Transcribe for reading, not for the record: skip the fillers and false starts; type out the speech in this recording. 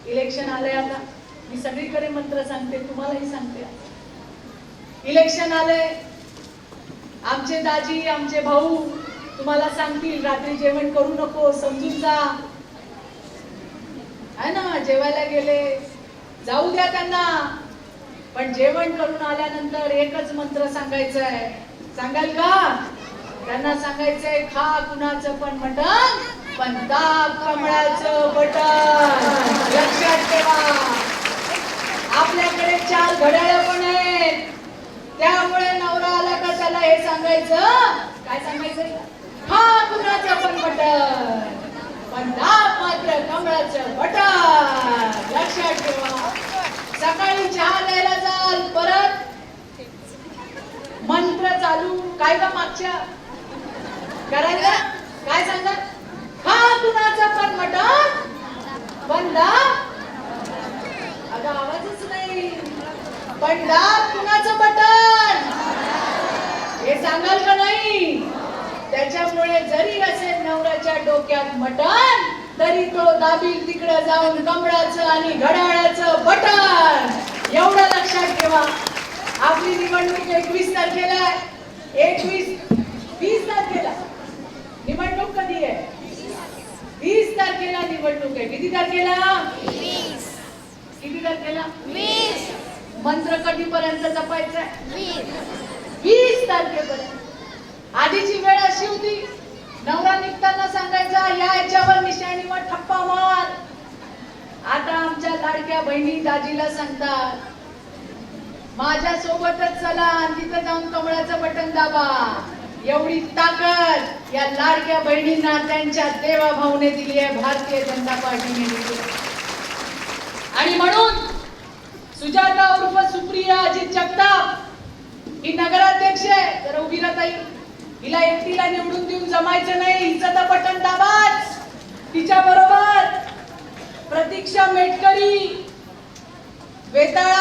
Election आलंय आता, मी सगळीकडे मंत्र सांगते, तुम्हालाही सांगते. इलेक्शन आलंय, आमचे दाजी आमचे भाऊ तुम्हाला सांगतील रात्री जेवण करू नको, समजून जा. है ना, जेवायला गेले जाऊ द्या त्यांना, पण जेवण करून आल्यानंतर एकच मंत्र सांगायचं आहे. सांगाल का? त्यांना सांगायचंय खा कुणाचं पण मटण, पण दाब कमळाचं बटन. लक्षात ठेवा, आपल्याकडे 4 घड्याळ पण आहेत, त्यामुळे नवरा आला का त्याला हे सांगायचं. काय सांगायचं? खा कुणाचं पण बटन, पण दाब मात्र कमळाचं बटन. लक्षात ठेवा. सकाळी चहा द्यायला जाल, परत मंत्र चालू. काय का मागच्या करायला काय सांगा? खा कुणाचं पण मटण, पण दाब, अगं आवाजच नाही, पण दाब कुणाचं बटन, हे सांगाल का नाही? त्याच्यामुळे जरी असेल नवऱ्याच्या डोक्यात मटण, तरी तो दाबील तिकडे जाऊन कमळाचं आणि घड्याळाचं बटन. एवढं लक्षात ठेवा. आपली निवडणूक 21 तारखेला आहे. 20 तारखेला निवडणूक कधी आहे? 20 तारखेला निवडणूक आहे. किती तारखेला? 20. किती तारखेला? 20. मंत्र कधीपर्यंत जपायचा आहे? 20 तारखेपर्यंत. आधीची वेळ अशी होती, नवरा निघताना सांगायचा या याच्यावर निशाणीवर ठप्पा मार. आता आमच्या लाडक्या बहिणी दाजीला सांगतात माझ्या सोबतच चला आणि तिथं जाऊन कमळाचं बटन दाबा. एवढी ताकद या लाडक्या बहिणींना त्यांच्या देवा भाऊने दिली आहे, भारतीय जनता पार्टीने दिली. आणि म्हणून सुजाता उर्फ सुप्रिया अजित जगताप ही नगराध्यक्ष आहे. जरा उभी राहता येईल, हिला एकटीला निवडून देऊन जमायचं नाही. हिचं तर बटन दाबाच. तिच्या बरोबर प्रतीक्षा मेटकरी, वेताळा